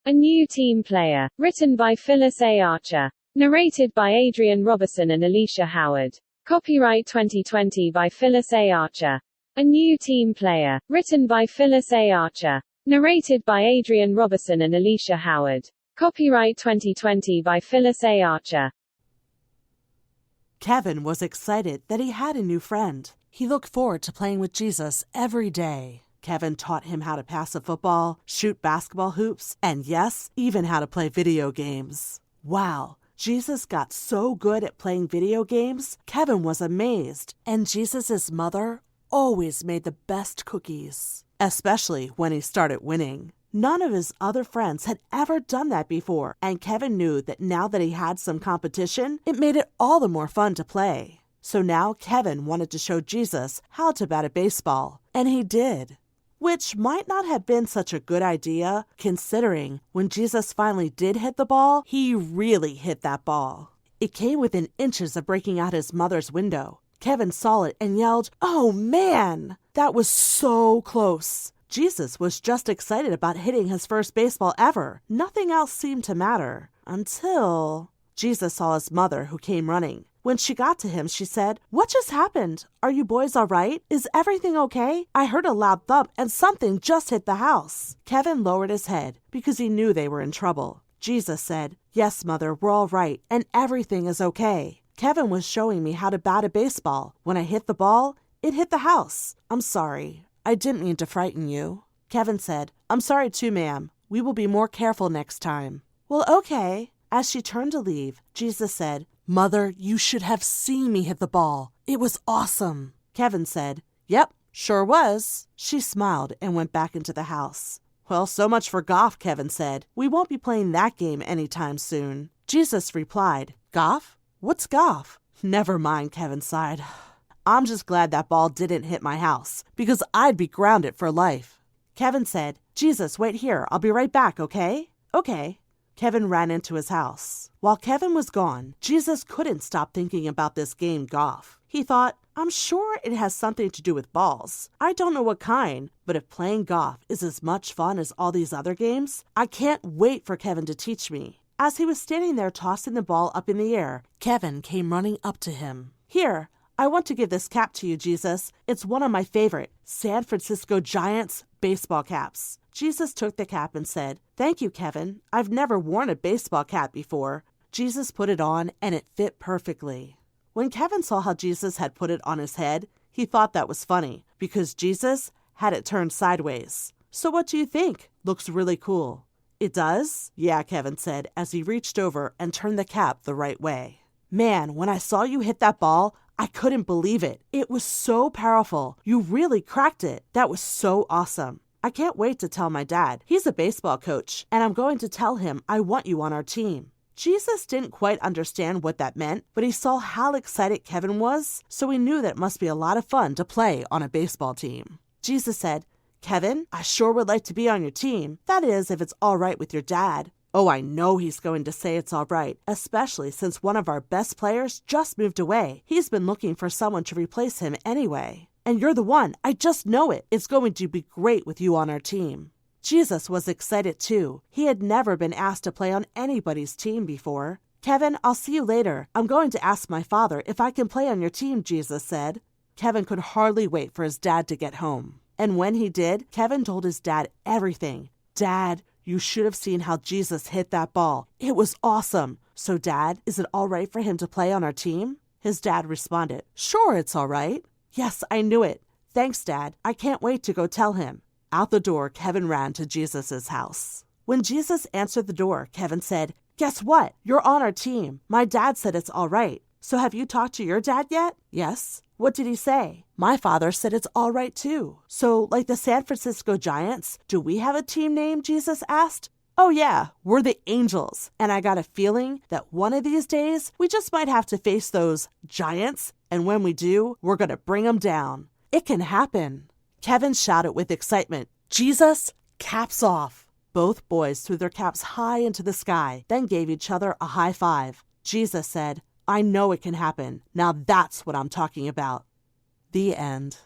A New Team Player. Written by Phyllis A. Archer. Narrated by Adrian Robertson and Alicia Howard. Copyright 2020 by Phyllis A. Archer. A New Team Player. Written by Phyllis A. Archer. Narrated by Adrian Robertson and Alicia Howard. Copyright 2020 by Phyllis A. Archer. Kevin was excited that he had a new friend. He looked forward to playing with Jesus every day. Kevin taught him how to pass a football, shoot basketball hoops, and yes, even how to play video games. Wow, Jesus got so good at playing video games, Kevin was amazed. And Jesus' mother always made the best cookies, especially when he started winning. None of his other friends had ever done that before, and Kevin knew that now that he had some competition, it made it all the more fun to play. So now Kevin wanted to show Jesus how to bat a baseball, and he did. Which might not have been such a good idea, considering when Jesus finally did hit the ball, he really hit that ball. It came within inches of breaking out his mother's window. Kevin saw it and yelled, "Oh man, that was so close." Jesus was just excited about hitting his first baseball ever. Nothing else seemed to matter. Until Jesus saw his mother, who came running. When she got to him, she said, "What just happened? Are you boys all right? Is everything okay? I heard a loud thump and something just hit the house." Kevin lowered his head because he knew they were in trouble. Jesus said, "Yes, Mother, we're all right and everything is okay. Kevin was showing me how to bat a baseball. When I hit the ball, it hit the house. I'm sorry. I didn't mean to frighten you." Kevin said, "I'm sorry too, ma'am. We will be more careful next time." "Well, okay." As she turned to leave, Jesus said, "Mother, you should have seen me hit the ball. It was awesome." Kevin said, "Yep, sure was." She smiled and went back into the house. "Well, so much for golf," Kevin said. "We won't be playing that game anytime soon." Jesus replied, "Golf? What's golf?" "Never mind," Kevin sighed. "I'm just glad that ball didn't hit my house, because I'd be grounded for life." Kevin said, "Jesus, wait here. I'll be right back, okay?" "Okay." Kevin ran into his house. While Kevin was gone, Jesus couldn't stop thinking about this game golf. He thought, "I'm sure it has something to do with balls. I don't know what kind, but if playing golf is as much fun as all these other games, I can't wait for Kevin to teach me." As he was standing there tossing the ball up in the air, Kevin came running up to him. "Here, I want to give this cap to you, Jesus. It's one of my favorite San Francisco Giants baseball caps." Jesus took the cap and said, "Thank you, Kevin. I've never worn a baseball cap before." Jesus put it on and it fit perfectly. When Kevin saw how Jesus had put it on his head, he thought that was funny because Jesus had it turned sideways. "So what do you think? Looks really cool." "It does?" "Yeah," Kevin said as he reached over and turned the cap the right way. "Man, when I saw you hit that ball, I couldn't believe it. It was so powerful. You really cracked it. That was so awesome. I can't wait to tell my dad. He's a baseball coach, and I'm going to tell him I want you on our team." Jesus didn't quite understand what that meant, but he saw how excited Kevin was, so he knew that it must be a lot of fun to play on a baseball team. Jesus said, "Kevin, I sure would like to be on your team. That is, if it's all right with your dad." Oh, I know he's going to say it's all right, especially since one of our best players just moved away. He's been looking for someone to replace him anyway. And you're the one. I just know it. It's going to be great with you on our team. Jesus was excited too. He had never been asked to play on anybody's team before. "Kevin, I'll see you later. I'm going to ask my father if I can play on your team," Jesus said. Kevin could hardly wait for his dad to get home. And when he did, Kevin told his dad everything. "Dad, you should have seen how Jesus hit that ball. It was awesome. So, Dad, is it all right for him to play on our team?" His dad responded, "Sure, it's all right." "Yes, I knew it. Thanks, Dad. I can't wait to go tell him." Out the door, Kevin ran to Jesus' house. When Jesus answered the door, Kevin said, "Guess what? You're on our team. My dad said it's all right. So have you talked to your dad yet?" "Yes." "What did he say?" "My father said it's all right too." "So, like the San Francisco Giants, do we have a team name?" Jesus asked. "Oh yeah, we're the Angels. And I got a feeling that one of these days, we just might have to face those Giants. And when we do, we're going to bring them down. It can happen." Kevin shouted with excitement, "Jesus, caps off." Both boys threw their caps high into the sky, then gave each other a high five. Jesus said, "I know it can happen. Now that's what I'm talking about." The end.